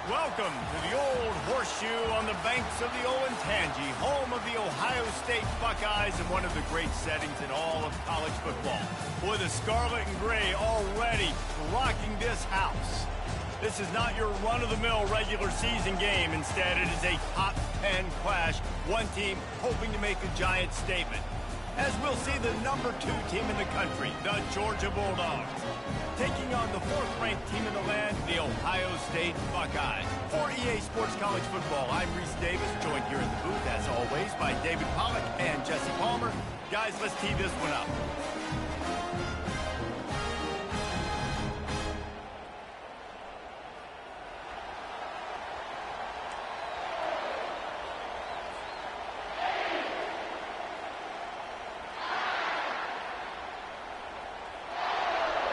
Welcome to the Old Horseshoe on the banks of the Olentangy, home of the Ohio State Buckeyes and one of the great settings in all of college football. Boy, the scarlet and gray already rocking this house. This is not your run-of-the-mill regular season game. Instead, it is a top 10 clash, one team hoping to make a giant statement. As we'll see the number 2 team in the country, the Georgia Bulldogs, taking on the 4th-ranked team in the land, the Ohio State Buckeyes. For EA Sports College Football, I'm Reese Davis, joined here in the booth, as always, by David Pollack and Jesse Palmer. Guys, let's tee this one up.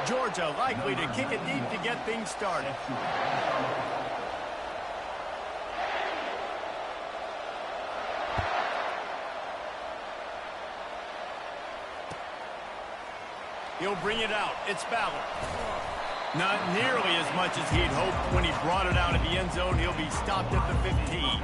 Georgia likely to kick it deep to get things started. He'll bring it out. It's Ballard. Not nearly as much as he'd hoped when he brought it out of the end zone. He'll be stopped at the 15.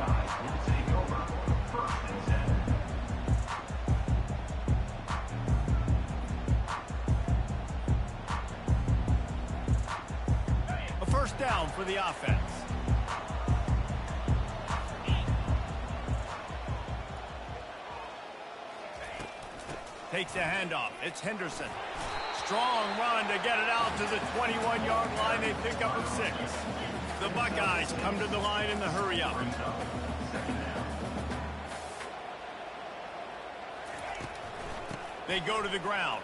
First down for the offense. Takes a handoff. It's Henderson. Strong run to get it out to the 21-yard line. They pick up a 6. The Buckeyes come to the line in the hurry-up. They go to the ground.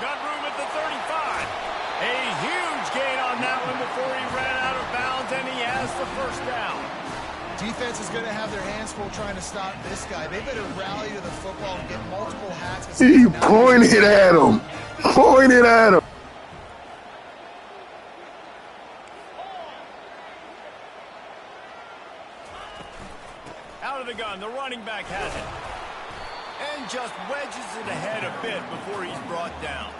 Got room at the 35. A huge gain on that one before he ran out of bounds, and he has the first down. Defense is going to have their hands full trying to stop this guy. They better rally to the football and get multiple hats. He pointed at him. Pointed at him. Out of the gun, the running back has it. And just wedges it ahead a bit before he's brought down.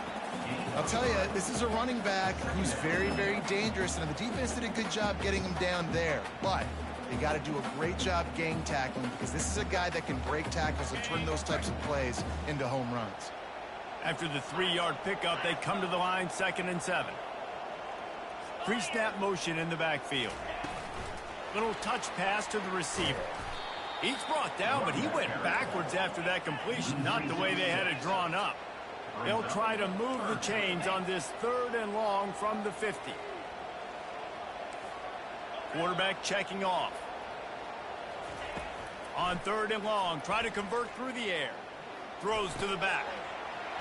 I'll tell you, this is a running back who's very, very dangerous, and the defense did a good job getting him down there. But they got to do a great job gang tackling, because this is a guy that can break tackles and turn those types of plays into home runs. After the 3-yard pickup, they come to the line, 2nd and 7. Pre-snap motion in the backfield. Little touch pass to the receiver. He's brought down, but he went backwards after that completion, not the way they had it drawn up. They'll try to move the chains on this 3rd and long from the 50. Quarterback checking off. On 3rd and long, try to convert through the air. Throws to the back.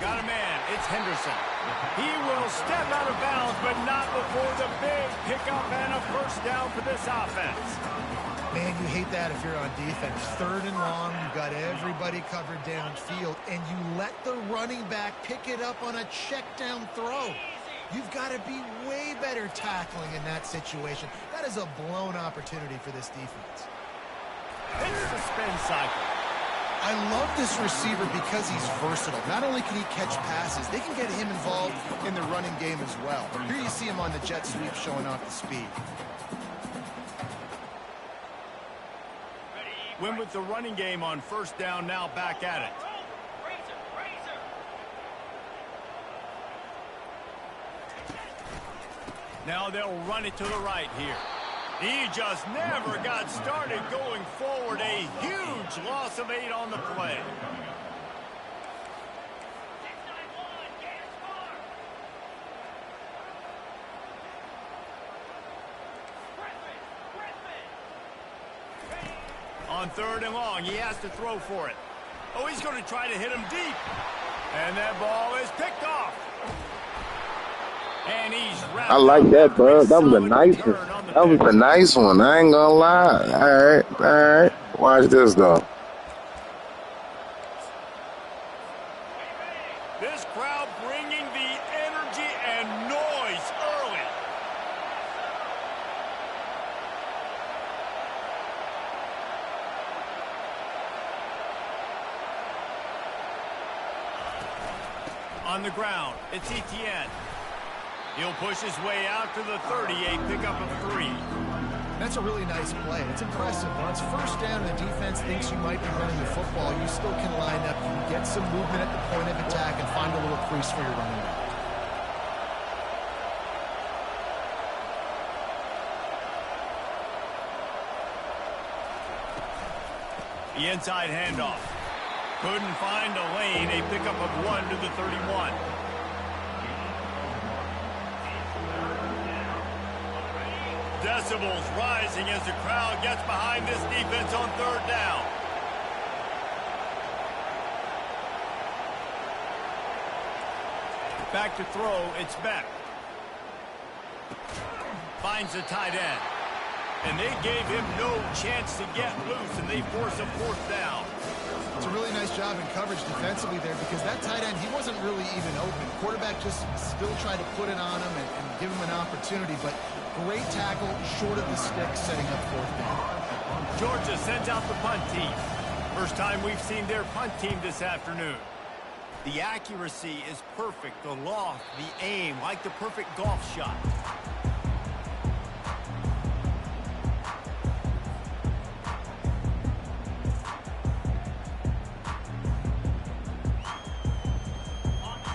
Got a man, it's Henderson. He will step out of bounds, but not before the big pickup and a first down for this offense. Man, you hate that if you're on defense. 3rd and long, you've got everybody covered downfield, and you let the running back pick it up on a check down throw. You've got to be way better tackling in that situation. That is a blown opportunity for this defense. It's the spin cycle. I love this receiver because he's versatile. Not only can he catch passes, they can get him involved in the running game as well. Here you see him on the jet sweep showing off the speed. Win with the running game on 1st down, now back at it. Now they'll run it to the right here. He just never got started going forward. A huge loss of 8 on the play. On 3rd and long, he has to throw for it. Oh, he's going to try to hit him deep. And that ball is picked off. And he's I like that, bro. That was a nice one. That was a nice one. I ain't gonna lie. All right. Watch this, though. This crowd bringing the energy and noise early. On the ground, it's Etienne. He'll push his way out to the 30, a pickup of 3. That's a really nice play. It's impressive. When it's first down and the defense thinks you might be running the football, you still can line up. You can get some movement at the point of attack and find a little crease for your running back. The inside handoff. Couldn't find a lane. A pickup of 1 to the 31. Decibels rising as the crowd gets behind this defense on 3rd down. Back to throw, it's Beck. Finds the tight end. And they gave him no chance to get loose, and they force a 4th down. It's a really nice job in coverage defensively there because that tight end, he wasn't really even open. Quarterback just still tried to put it on him and give him an opportunity, but great tackle, short of the stick, setting up 4th down. Georgia sends out the punt team. First time we've seen their punt team this afternoon. The accuracy is perfect, the loft, the aim, like the perfect golf shot.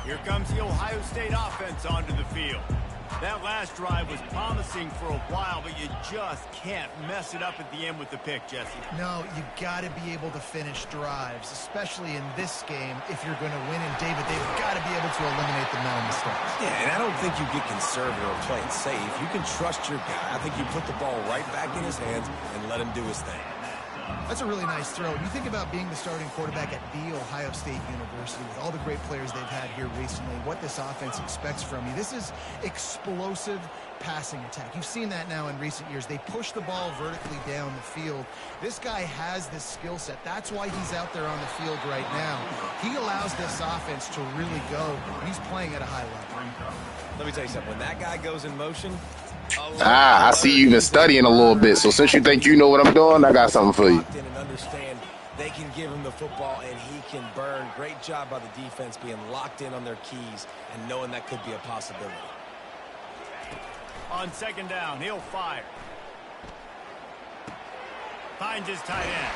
Here comes the Ohio State offense onto the field. That last drive was promising for a while, but you just can't mess it up at the end with the pick, Jesse. No, you got to be able to finish drives, especially in this game if you're going to win. And, David, they've got to be able to eliminate the mental mistakes. Yeah, and I don't think you get conservative or play it safe. You can trust your guy. I think you put the ball right back in his hands and let him do his thing. That's a really nice throw. When you think about being the starting quarterback at The Ohio State University with all the great players they've had here recently, what this offense expects from you, this is explosive passing attack. You've seen that now in recent years. They push the ball vertically down the field. This guy has this skill set. That's why he's out there on the field right now. He allows this offense to really go. He's playing at a high level. Let me tell you something. When that guy goes in motion... I see you've been studying a little bit. So since you think you know what I'm doing, I got something for you. And understand they can give him the football and he can burn. Great job by the defense being locked in on their keys and knowing that could be a possibility. On 2nd down, he'll fire. Finds his tight end.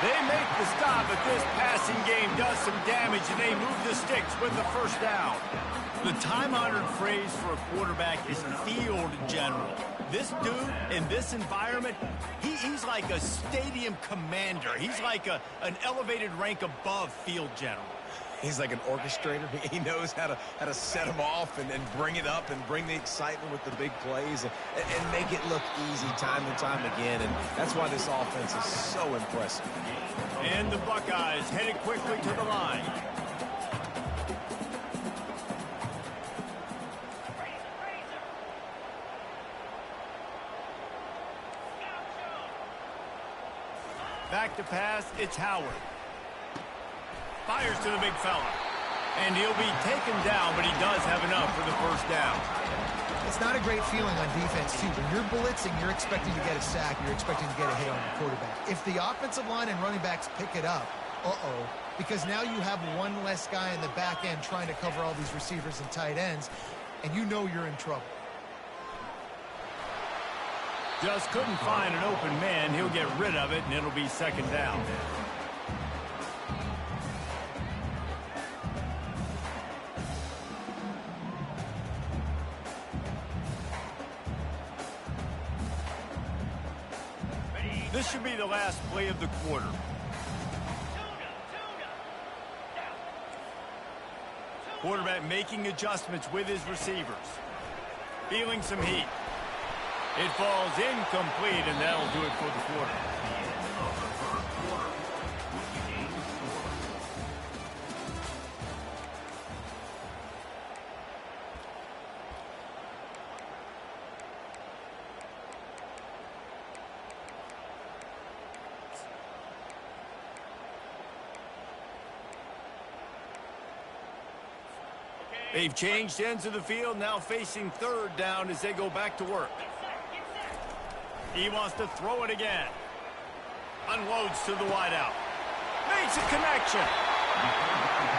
They make the stop, but this passing game does some damage, and they move the sticks with the 1st down. The time-honored phrase for a quarterback is field general. This dude, in this environment, he's like a stadium commander. He's like an elevated rank above field general. He's like an orchestrator. He knows how to set them off and bring it up and bring the excitement with the big plays and make it look easy time and time again. And that's why this offense is so impressive. And the Buckeyes headed quickly to the line. Back to pass, it's Howard. Fires to the big fella. And he'll be taken down, but he does have enough for the 1st down. It's not a great feeling on defense, too. When you're blitzing, you're expecting to get a sack. You're expecting to get a hit on the quarterback. If the offensive line and running backs pick it up, because now you have one less guy in the back end trying to cover all these receivers and tight ends, and you know you're in trouble. Just couldn't find an open man. He'll get rid of it, and it'll be 2nd down. This should be the last play of the quarter. Quarterback making adjustments with his receivers. Feeling some heat. It falls incomplete, and that'll do it for the quarter. They've changed ends of the field, now facing 3rd down as they go back to work. He wants to throw it again. Unloads to the wideout. Makes a connection.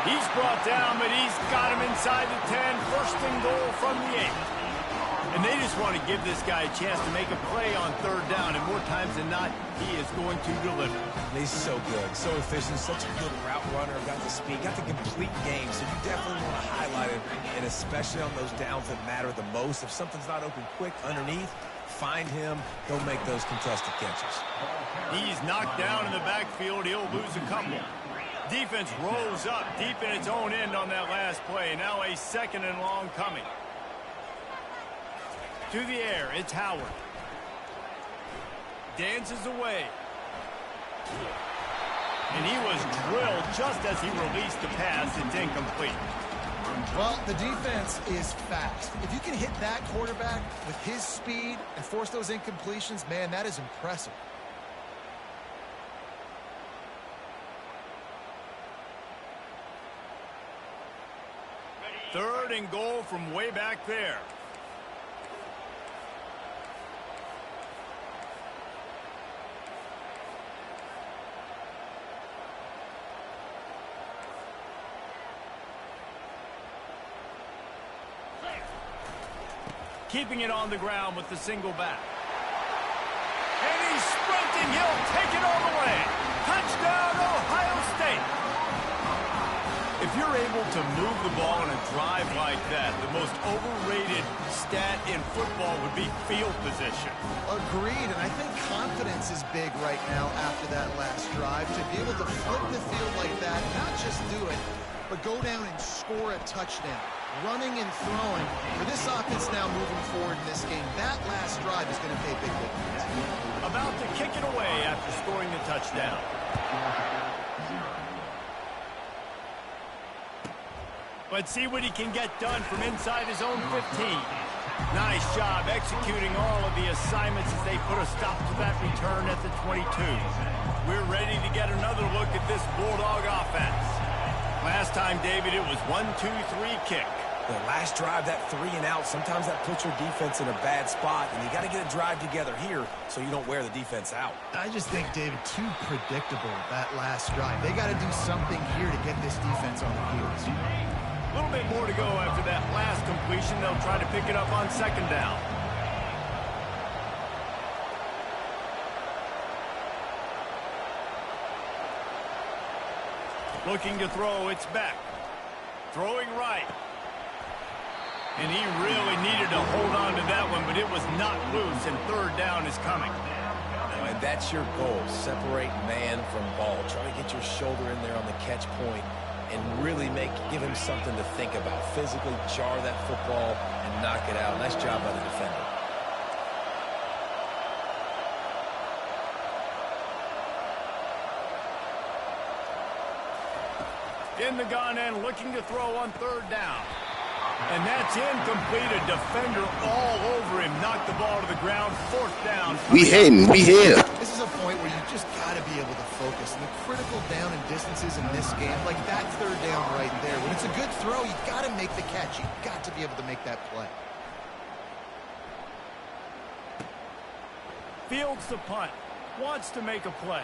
He's brought down, but he's got him inside the 10. First and goal from the 8. And they just want to give this guy a chance to make a play on third down, and more times than not, he is going to deliver. And he's so good, so efficient, such a good route runner, got the speed, got the complete game, so you definitely want to highlight it, and especially on those downs that matter the most. If something's not open quick underneath, find him, he'll make those contested catches. He's knocked down in the backfield. He'll lose a couple. Defense rolls up deep in its own end on that last play. Now a second and long coming. To the air, it's Howard. Dances away. And he was drilled just as he released the pass. It's incomplete. Well, the defense is fast. If you can hit that quarterback with his speed and force those incompletions, man, that is impressive. Third and goal from way back there. Keeping it on the ground with the single back. And he's sprinting. He'll take it all the way. Touchdown, Ohio State. If you're able to move the ball in a drive like that, the most overrated stat in football would be field position. Agreed, and I think confidence is big right now after that last drive. To be able to flip the field like that, not just do it, but go down and score a touchdown. Running and throwing. For this offense now moving forward in this game, that last drive is going to pay big dividends. About to kick it away after scoring the touchdown. Let's see what he can get done from inside his own 15. Nice job executing all of the assignments as they put a stop to that return at the 22. We're ready to get another look at this Bulldog offense. Last time, David, it was 1-2-3 kick. The last drive, that 3 and out, sometimes that puts your defense in a bad spot, and you got to get a drive together here so you don't wear the defense out. I just think, David, too predictable that last drive. They got to do something here to get this defense on the heels. A little bit more to go after that last completion. They'll try to pick it up on second down. Looking to throw, it's back. Throwing right. And he really needed to hold on to that one, but it was not loose, and third down is coming. And that's your goal, separate man from ball. Try to get your shoulder in there on the catch point and really give him something to think about. Physically jar that football and knock it out. Nice job by the defender. In the gun and looking to throw on third down. And that's incomplete. A defender all over him. Knocked the ball to the ground. Fourth down. We hitting. We here. This is a point where you just got to be able to focus. And the critical down and distances in this game, like that third down right there. When it's a good throw, you got to make the catch. You got to be able to make that play. Fields the punt. Wants to make a play.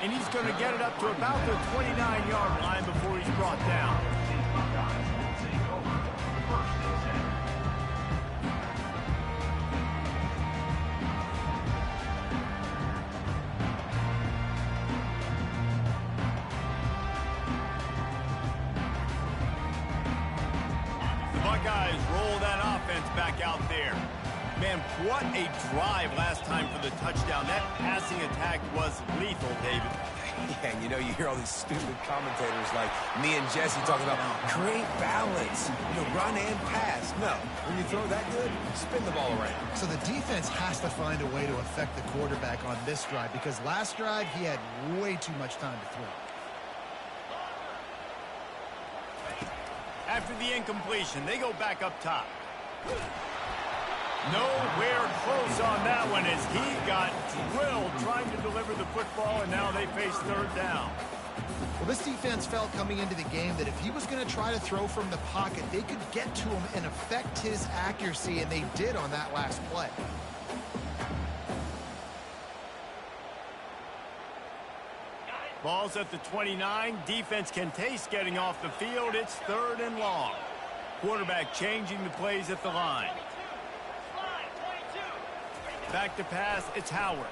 And he's going to get it up to about the 29-yard line before he's brought down. The Buckeyes roll that offense back out there. Man, what a drive last time for the touchdown. That passing attack was lethal, David. Yeah, and you hear all these stupid commentators like me and Jesse talking about create balance, run and pass. No, when you throw that good, spin the ball around. So the defense has to find a way to affect the quarterback on this drive because last drive he had way too much time to throw. After the incompletion, they go back up top. Nowhere close on that one as he got drilled trying to deliver the football, and now they face third down. Well, this defense felt coming into the game that if he was going to try to throw from the pocket, they could get to him and affect his accuracy, and they did on that last play. Ball's at the 29. Defense can taste getting off the field. It's 3rd and long. Quarterback changing the plays at the line. Back to pass, it's Howard.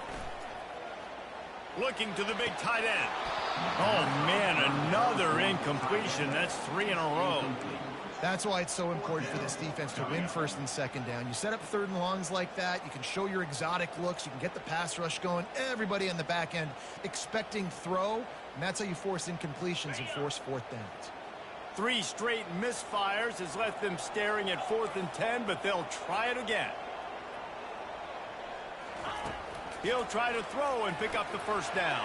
Looking to the big tight end. Oh, man, another incompletion. That's 3 in a row. That's why it's so important for this defense to win 1st and 2nd down. You set up 3rd and longs like that. You can show your exotic looks. You can get the pass rush going. Everybody on the back end expecting throw. And that's how you force incompletions and force 4th downs. 3 straight misfires has left them staring at 4th and 10, but they'll try it again. He'll try to throw and pick up the 1st down.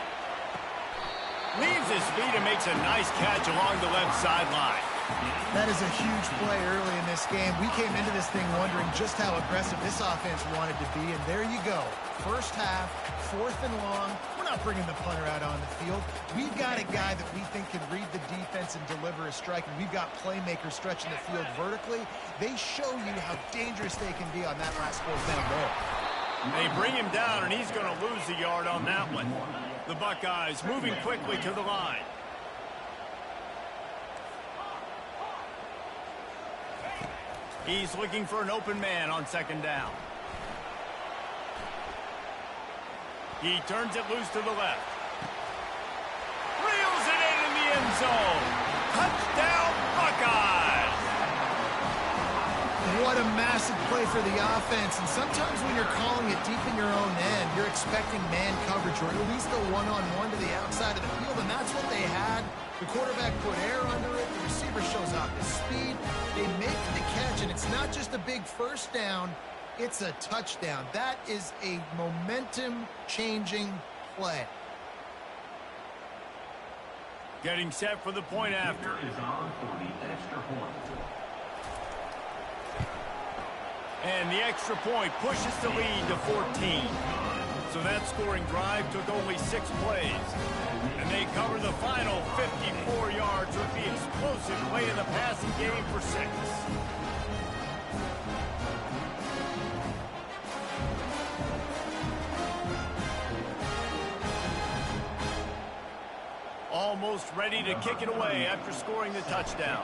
Leaves his feet and makes a nice catch along the left sideline. That is a huge play early in this game. We came into this thing wondering just how aggressive this offense wanted to be, and there you go. 1st half, 4th and long. We're not bringing the punter out on the field. We've got a guy that we think can read the defense and deliver a strike, and we've got playmakers stretching the field vertically. They show you how dangerous they can be on that last 4th down goal. They bring him down, and he's going to lose the yard on that one. The Buckeyes moving quickly to the line. He's looking for an open man on 2nd down. He turns it loose to the left. Reels it in the end zone. Touchdown, Buckeyes! What a massive play for the offense. And sometimes when you're calling it deep in your own end, you're expecting man coverage or at least a one-on-one to the outside of the field, and that's what they had. The quarterback put air under it. The receiver shows off his speed. They make the catch, and it's not just a big 1st down. It's a touchdown. That is a momentum-changing play. Getting set for the point after. And the extra point pushes the lead to 14. So that scoring drive took only 6 plays. And they cover the final 54 yards with the explosive play in the passing game for 6. Almost ready to kick it away after scoring the touchdown.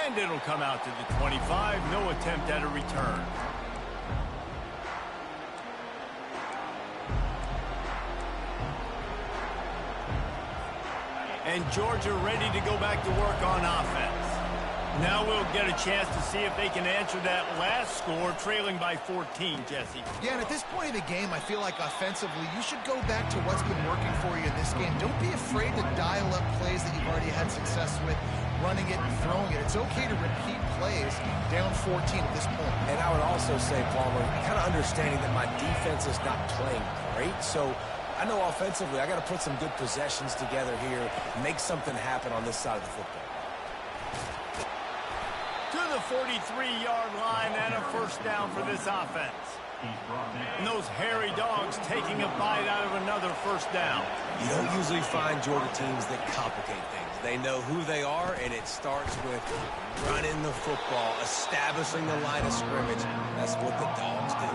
And it'll come out to the 25. No attempt at a return. And Georgia ready to go back to work on offense. Now we'll get a chance to see if they can answer that last score, trailing by 14, Jesse. Yeah, and at this point of the game, I feel like offensively, you should go back to what's been working for you in this game. Don't be afraid to dial up plays that you've already had success with, running it and throwing it. It's okay to repeat plays down 14 at this point. And I would also say, Palmer, kind of understanding that my defense is not playing great, so I know offensively I got to put some good possessions together here, make something happen on this side of the football. To the 43-yard line and a 1st down for this offense. And those hairy dogs taking a bite out of another 1st down. You don't usually find Georgia teams that complicate things. They know who they are, and it starts with running the football, establishing the line of scrimmage. That's what the dogs do.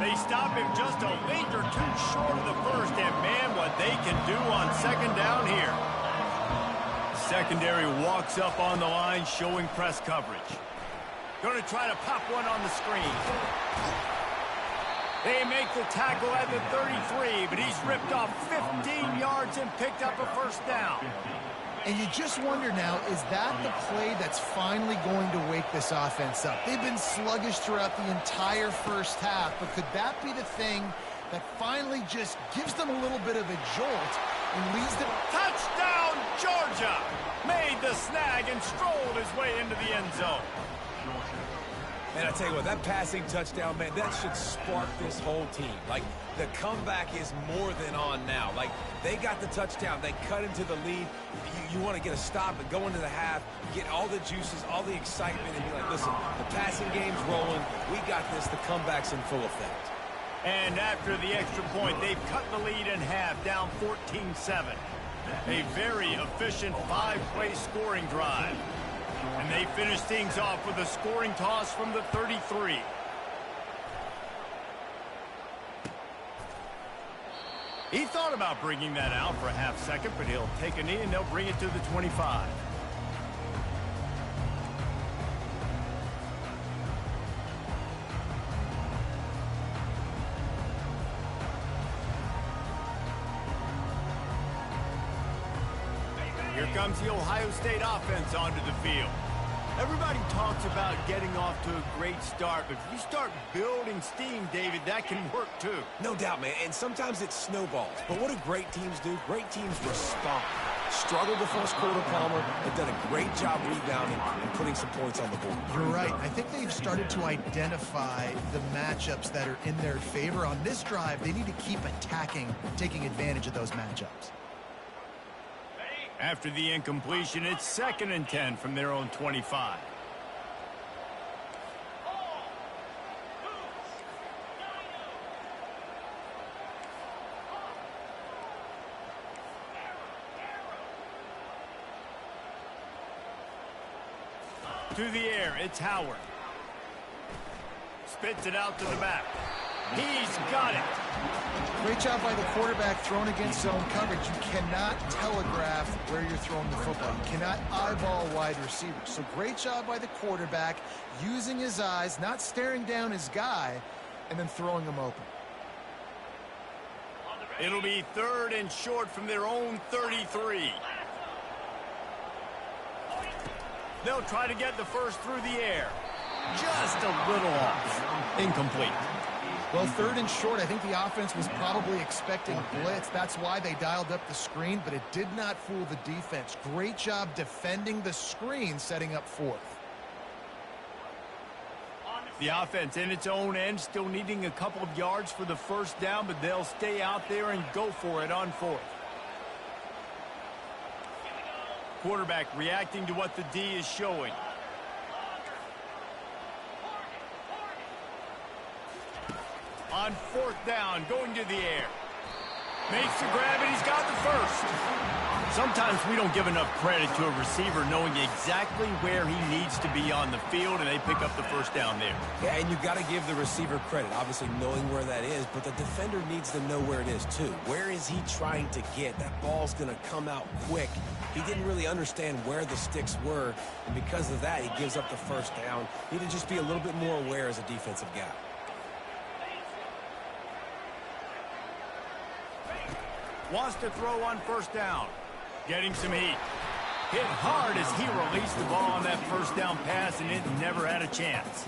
They stop him just a length or two short of the 1st, and man, what they can do on 2nd down here. Secondary walks up on the line, showing press coverage. Going to try to pop one on the screen. They make the tackle at the 33, but he's ripped off 15 yards and picked up a 1st down. And you just wonder now, is that the play that's finally going to wake this offense up? They've been sluggish throughout the entire 1st half, but could that be the thing that finally just gives them a little bit of a jolt and leads them? Touchdown, Georgia! Made the snag and strolled his way into the end zone. And I tell you what, that passing touchdown, man, that should spark this whole team. Like, the comeback is more than on now. Like, they got the touchdown. They cut into the lead. You want to get a stop and go into the half, get all the juices, all the excitement, and be like, listen, the passing game's rolling. We got this. The comeback's in full effect. And after the extra point, they've cut the lead in half, down 14-7. A very efficient 5-play scoring drive. And they finish things off with a scoring toss from the 33. He thought about bringing that out for a half second, but he'll take a knee and they'll bring it to the 25. Here comes the Ohio State offense onto the field. Everybody talks about getting off to a great start, but if you start building steam, David, that can work too. No doubt, man, and sometimes it snowballs. But what do great teams do? Great teams respond. Struggled the first quarter, Palmer, but done a great job rebounding and putting some points on the board. You're right. I think they've started to identify the matchups that are in their favor. On this drive, they need to keep attacking, taking advantage of those matchups. After the incompletion, it's 2nd and 10 from their own 25. To the air, it's Howard. Spits it out to the back. He's got it. Great job by the quarterback throwing against zone coverage. You cannot telegraph where you're throwing the football. You cannot eyeball wide receivers. So great job by the quarterback using his eyes, not staring down his guy, and then throwing him open. It'll be 3rd and short from their own 33. They'll try to get the first through the air. Just a little off. Incomplete. Well, 3rd and short, I think the offense was probably expecting blitz. That's why they dialed up the screen, but it did not fool the defense. Great job defending the screen, setting up 4th. The offense in its own end, still needing a couple of yards for the first down, but they'll stay out there and go for it on 4th. Quarterback reacting to what the D is showing. On 4th down, going to the air. Makes the grab, and he's got the first. Sometimes we don't give enough credit to a receiver knowing exactly where he needs to be on the field, and they pick up the first down there. Yeah, and you got to give the receiver credit, obviously knowing where that is, but the defender needs to know where it is too. Where is he trying to get? That ball's going to come out quick. He didn't really understand where the sticks were, and because of that, he gives up the first down. You need to just be a little bit more aware as a defensive guy. Wants to throw on 1st down. Getting some heat. Hit hard as he released the ball on that first down pass, and it never had a chance.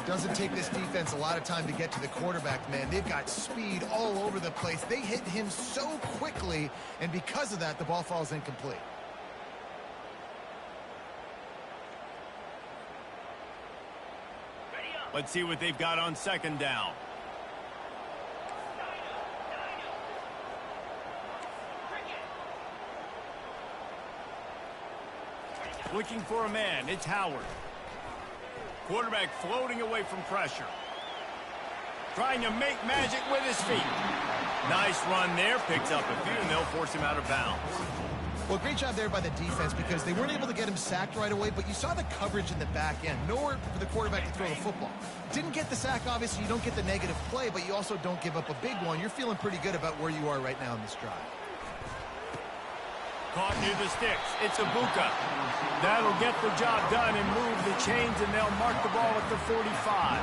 Doesn't take this defense a lot of time to get to the quarterback, man. They've got speed all over the place. They hit him so quickly, and because of that, the ball falls incomplete. Let's see what they've got on 2nd down. Looking for a man, it's Howard. Quarterback floating away from pressure. Trying to make magic with his feet. Nice run there, picks up a few, and they'll force him out of bounds. Well, great job there by the defense because they weren't able to get him sacked right away, but you saw the coverage in the back end. Nowhere for the quarterback to throw the football. Didn't get the sack, obviously. You don't get the negative play, but you also don't give up a big one. You're feeling pretty good about where you are right now in this drive. Caught near the sticks. It's Ibuka. That'll get the job done and move the chains, and they'll mark the ball at the 45.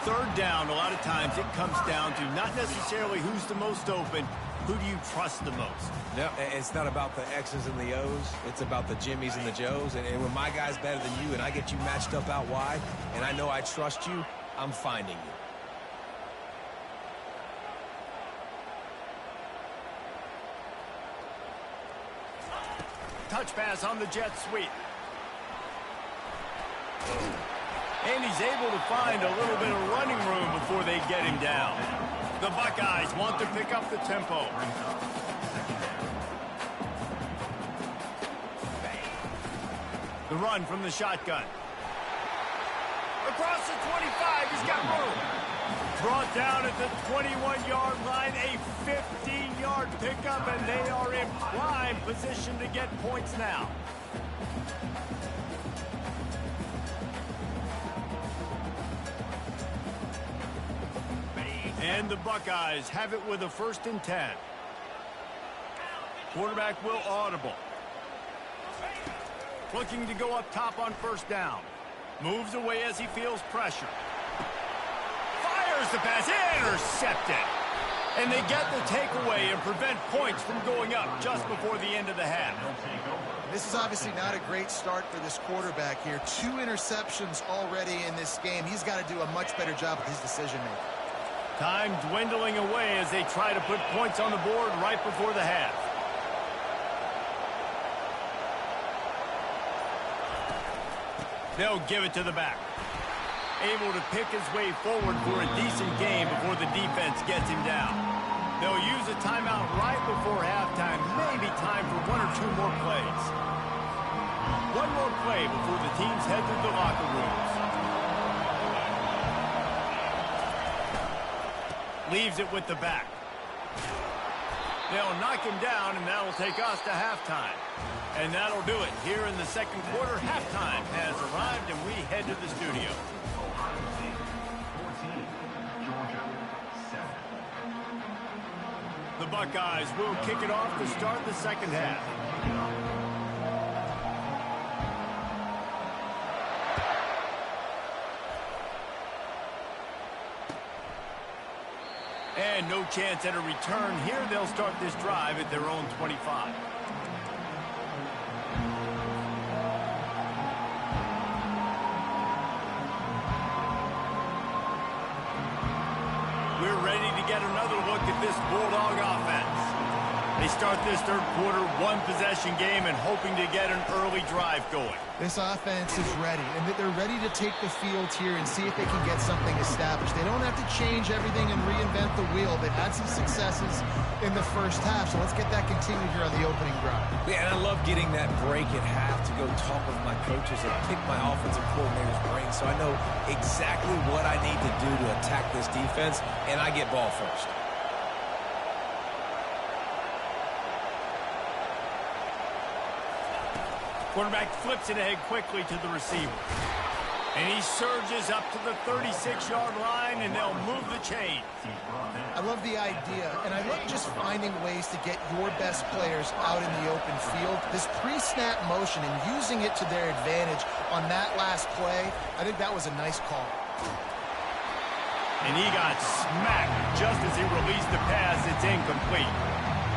3rd down, a lot of times it comes down to not necessarily who's the most open, who do you trust the most? No, it's not about the X's and the O's. It's about the Jimmys and the Joes. And when my guy's better than you and I get you matched up out wide, and I know I trust you, I'm finding you. Touch pass on the jet sweep. And he's able to find a little bit of running room before they get him down. The Buckeyes want to pick up the tempo. The run from the shotgun. Across the 25, he's got room. Brought down at the 21-yard line, a 15-yard pickup, and they are in prime position to get points now. And the Buckeyes have it with a 1st and 10. Quarterback will audible. Looking to go up top on 1st down. Moves away as he feels pressure. Fires the pass. Intercepted. And they get the takeaway and prevent points from going up just before the end of the half. This is obviously not a great start for this quarterback here. 2 interceptions already in this game. He's got to do a much better job with his decision-making. Time dwindling away as they try to put points on the board right before the half. They'll give it to the back. Able to pick his way forward for a decent game before the defense gets him down. They'll use a timeout right before halftime. Maybe time for 1 or 2 more plays. 1 more play before the teams head to the locker rooms. Leaves it with the back. They'll knock him down, and that'll take us to halftime. And that'll do it. Here in the 2nd quarter, halftime has arrived, and we head to the studio. The Buckeyes will kick it off to start the 2nd half. And no chance at a return here. They'll start this drive at their own 25. We're ready to get another look at this Bulldog offense. They start this 3rd quarter 1-possession game and hoping to get an early drive going. This offense is ready, and they're ready to take the field here and see if they can get something established. They don't have to change everything and reinvent the wheel. They've had some successes in the 1st half, so let's get that continued here on the opening drive. Yeah, and I love getting that break at half to go talk with my coaches and pick my offensive coordinator's brain so I know exactly what I need to do to attack this defense, and I get ball first. Quarterback flips it ahead quickly to the receiver. And he surges up to the 36-yard line, and they'll move the chain. I love the idea, and I love just finding ways to get your best players out in the open field. This pre-snap motion and using it to their advantage on that last play, I think that was a nice call. And he got smacked just as he released the pass. It's incomplete.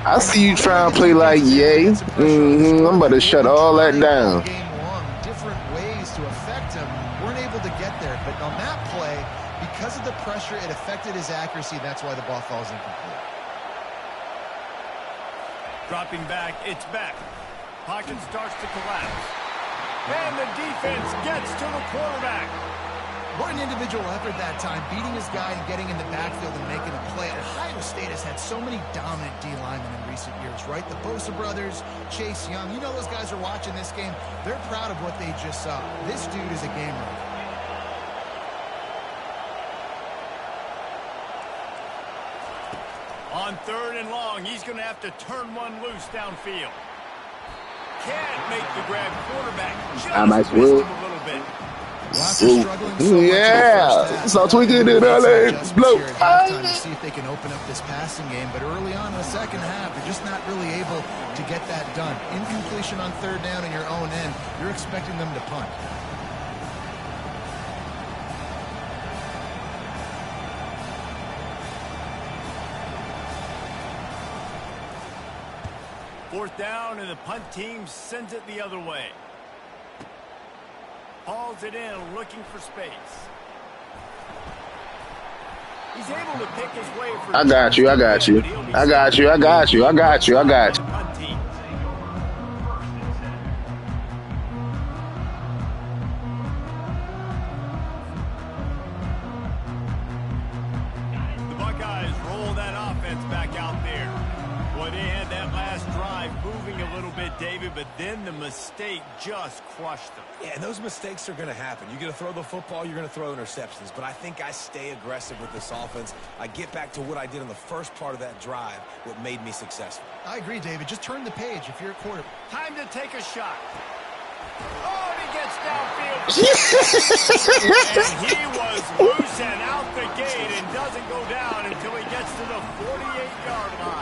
I see you trying to play like yay. I'm about to shut all that down. Game long, different ways to affect him. Weren't able to get there, but on that play, because of the pressure, it affected his accuracy. That's why the ball falls incomplete. Dropping back, it's back. Pocket starts to collapse. And the defense gets to the quarterback. What an individual effort that time, beating his guy and getting in the backfield and making a play. Ohio State has had so many dominant D-linemen in recent years, right? The Bosa brothers, Chase Young. You know those guys are watching this game. They're proud of what they just saw. This dude is a game ready. On 3rd and long, he's going to have to turn one loose downfield. Can't make the grab. Quarterback just missed him a little bit. Yeah, so we can do that. Blow. To see if they can open up this passing game, but early on in the 2nd half, they're just not really able to get that done. Incompletion on 3rd down in your own end, you're expecting them to punt. Fourth down, and the punt team sends it the other way. Hauls it in, looking for space. He's able to pick his way for... I got you. The Buckeyes roll that offense back out there. Boy, they had that last drive moving a little bit, David, but then the mistake just crushed them. Yeah, and those mistakes are going to happen. You're going to throw the football, you're going to throw interceptions. But I think I stay aggressive with this offense. I get back to what I did in the first part of that drive, what made me successful. I agree, David. Just turn the page if you're a quarterback. Time to take a shot. Oh, and he gets downfield. And he was loose and out the gate and doesn't go down until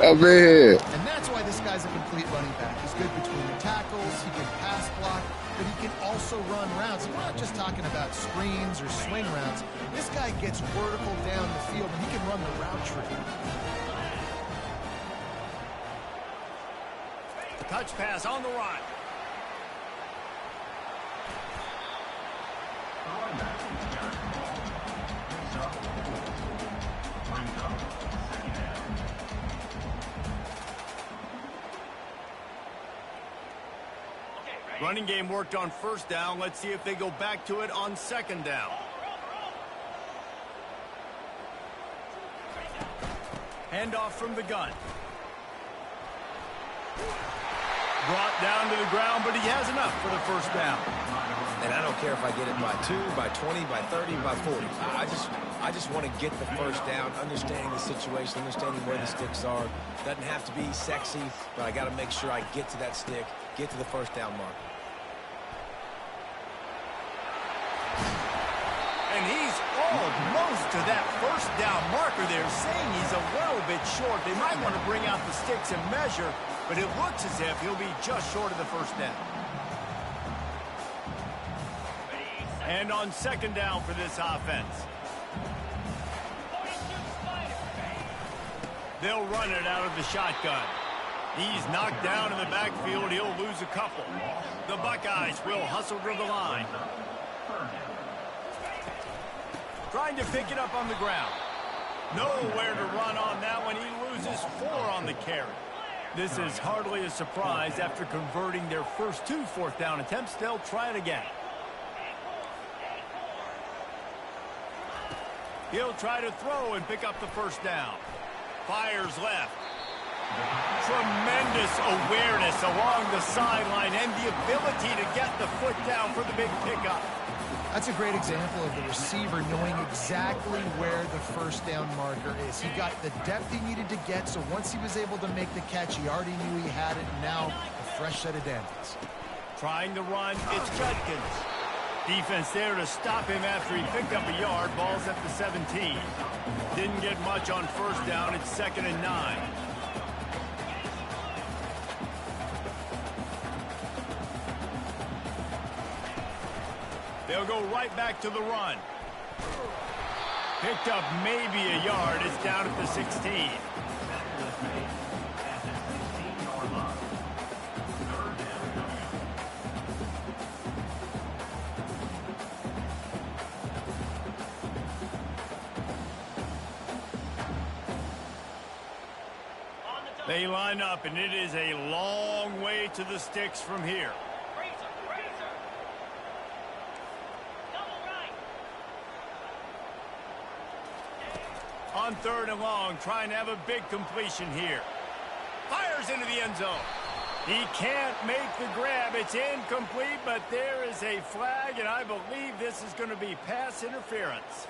I'm in here. And that's why this guy's a complete running back. He's good between the tackles, he can pass block, but he can also run routes. And we're not just talking about screens or swing routes. This guy gets vertical down the field, and he can run the route tree. Touch pass on the run. Running game worked on first down. Let's see if they go back to it on second down. Handoff from the gun. Brought down to the ground, but he has enough for the first down. And I don't care if I get it by 2, by 20, by 30, by 40. I just want to get the first down, understanding the situation, understanding where the sticks are. Doesn't have to be sexy, but I got to make sure I get to that stick, get to the first down mark. And he's almost to that first down marker there, saying he's a little bit short. They might want to bring out the sticks and measure, but it looks as if he'll be just short of the first down. And on second down for this offense. They'll run it out of the shotgun. He's knocked down in the backfield. He'll lose a couple. The Buckeyes will hustle to the line. Trying to pick it up on the ground. Nowhere to run on that one. He loses 4 on the carry. This is hardly a surprise. After converting their first 2 fourth down attempts, they'll try it again. He'll try to throw and pick up the first down. Fires left. Tremendous awareness along the sideline and the ability to get the foot down for the big pickup. That's a great example of the receiver knowing exactly where the first down marker is. He got the depth he needed to get, so once he was able to make the catch, he already knew he had it, and now a fresh set of downs. Trying to run, it's Judkins. Defense there to stop him after he picked up a yard. Ball's at the 17. Didn't get much on first down. It's 2nd and 9. They'll go right back to the run. Picked up maybe a yard. It's down at the 16. They line up, and it is a long way to the sticks from here. On 3rd and long, trying to have a big completion here. Fires into the end zone. He can't make the grab. It's incomplete, but there is a flag, and I believe this is going to be pass interference.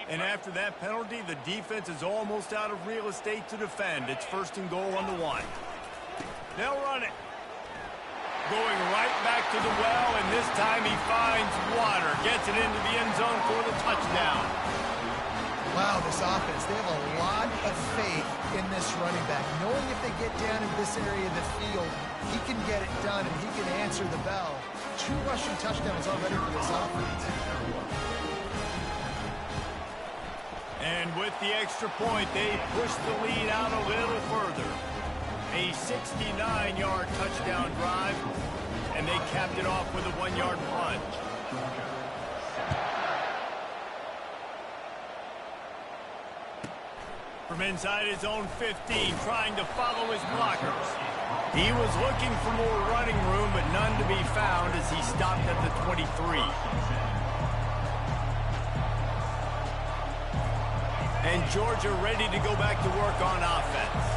And after that penalty, the defense is almost out of real estate to defend. It's 1st and goal on the 1. They'll run it. Going right back to the well, and this time he finds water. Gets it into the end zone for the touchdown. Wow, this offense, they have a lot of faith in this running back. Knowing if they get down in this area of the field, he can get it done, and he can answer the bell. 2 rushing touchdowns already for this offense. And with the extra point, they push the lead out a little further. A 69-yard touchdown drive, and they capped it off with a 1-yard plunge. From inside his own 15, trying to follow his blockers. He was looking for more running room, but none to be found as he stopped at the 23. And Georgia ready to go back to work on offense.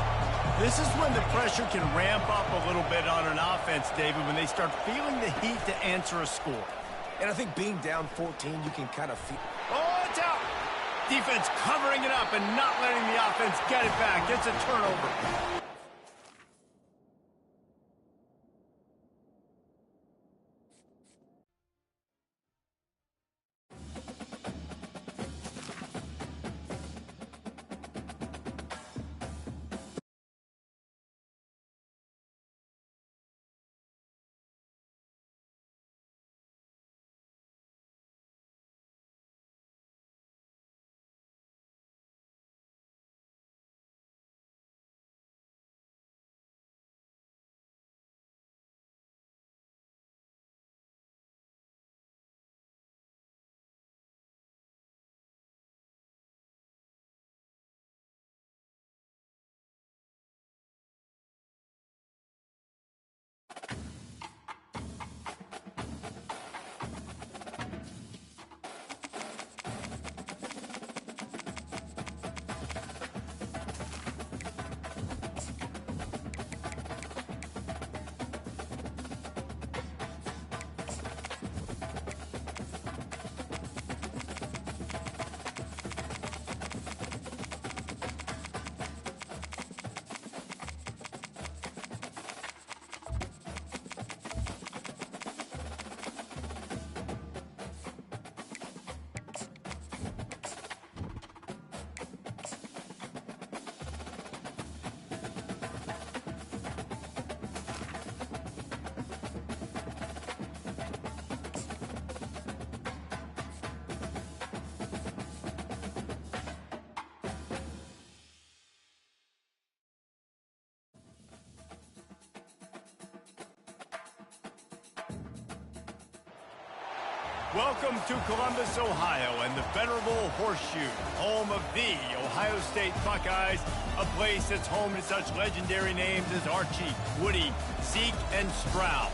This is when the pressure can ramp up a little bit on an offense, David, when they start feeling the heat to answer a score. And I think being down 14, you can kind of feel... Oh, it's out! Defense covering it up and not letting the offense get it back. It's a turnover. Welcome to Columbus, Ohio, and the venerable Horseshoe, home of the Ohio State Buckeyes, a place that's home to such legendary names as Archie, Woody, Zeke, and Stroud.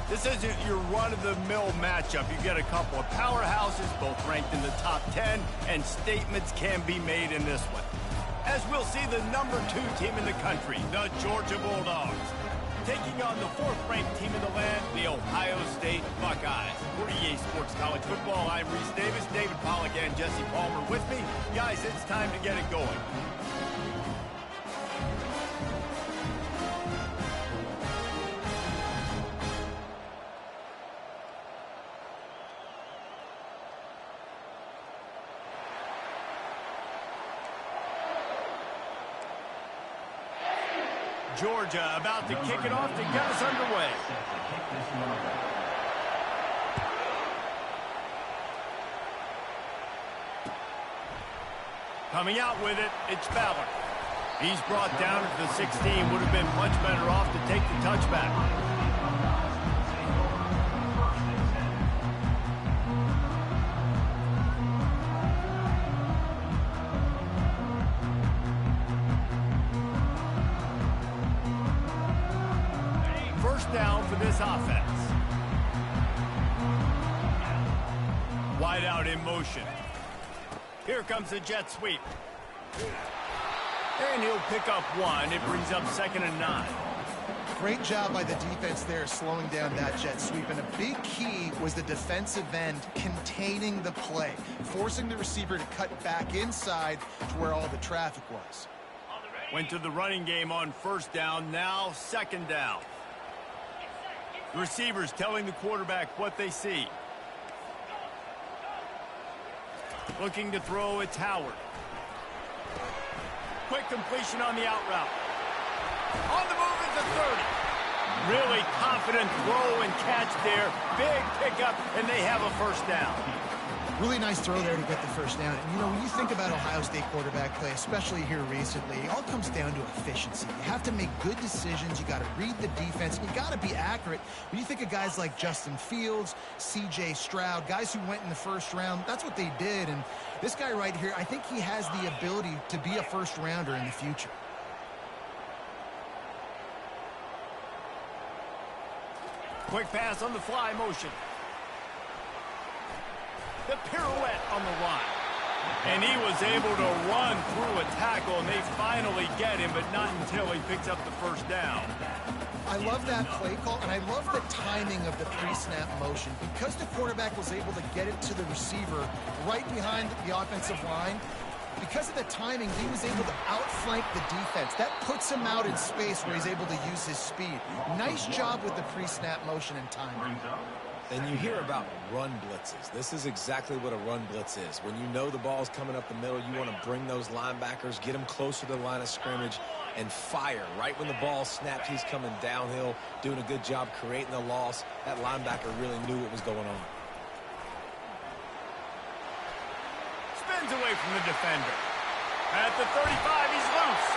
This isn't your run-of-the-mill matchup. You get a couple of powerhouses, both ranked in the top 10, and statements can be made in this one. As we'll see the number 2 team in the country, the Georgia Bulldogs, taking on the 4th-ranked team in the land, the Ohio State Buckeyes. For EA Sports College Football, I'm Reese Davis, David Pollack, and Jesse Palmer with me. Guys, it's time to get it going. Georgia about to kick it off to get us underway. Coming out with it, it's Ballard. He's brought down at the 16. Would have been much better off to take the touchback. Down for this offense. Wide out in motion. Here comes the jet sweep. And he'll pick up 1. It brings up 2nd and 9. Great job by the defense there slowing down that jet sweep. And a big key was the defensive end containing the play, forcing the receiver to cut back inside to where all the traffic was. Went to the running game on 1st down, now 2nd down. The receivers telling the quarterback what they see. Looking to throw, it's Howard. Quick completion on the out route. On the move at the 30. Really confident throw and catch there. Big pickup, and they have a 1st down. Really nice throw there to get the 1st down. And, you know, when you think about Ohio State quarterback play, especially here recently, it all comes down to efficiency. You have to make good decisions. You got to read the defense. And you got to be accurate. When you think of guys like Justin Fields, C.J. Stroud, guys who went in the 1st round, that's what they did. And this guy right here, I think he has the ability to be a 1st rounder in the future. Quick pass on the fly motion. The pirouette on the line. And he was able to run through a tackle, and they finally get him, but not until he picks up the 1st down. I love that play call, and I love the timing of the pre-snap motion. Because the quarterback was able to get it to the receiver right behind the offensive line, because of the timing, he was able to outflank the defense. That puts him out in space where he's able to use his speed. Nice job with the pre-snap motion and timing. And you hear about run blitzes. This is exactly what a run blitz is. When you know the ball's coming up the middle, you want to bring those linebackers, get them closer to the line of scrimmage, and fire. Right when the ball snapped, he's coming downhill, doing a good job creating the loss. That linebacker really knew what was going on. Spins away from the defender. At the 35, he's loose.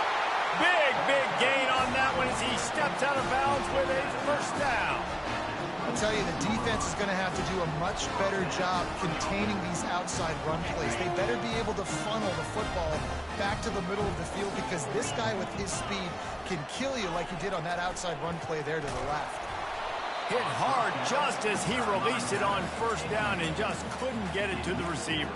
Big gain on that one as he steps out of bounds with a 1st down. I'll tell you, the defense is going to have to do a much better job containing these outside run plays. They better be able to funnel the football back to the middle of the field, because this guy with his speed can kill you like he did on that outside run play there to the left. Hit hard just as he released it on 1st down and just couldn't get it to the receiver.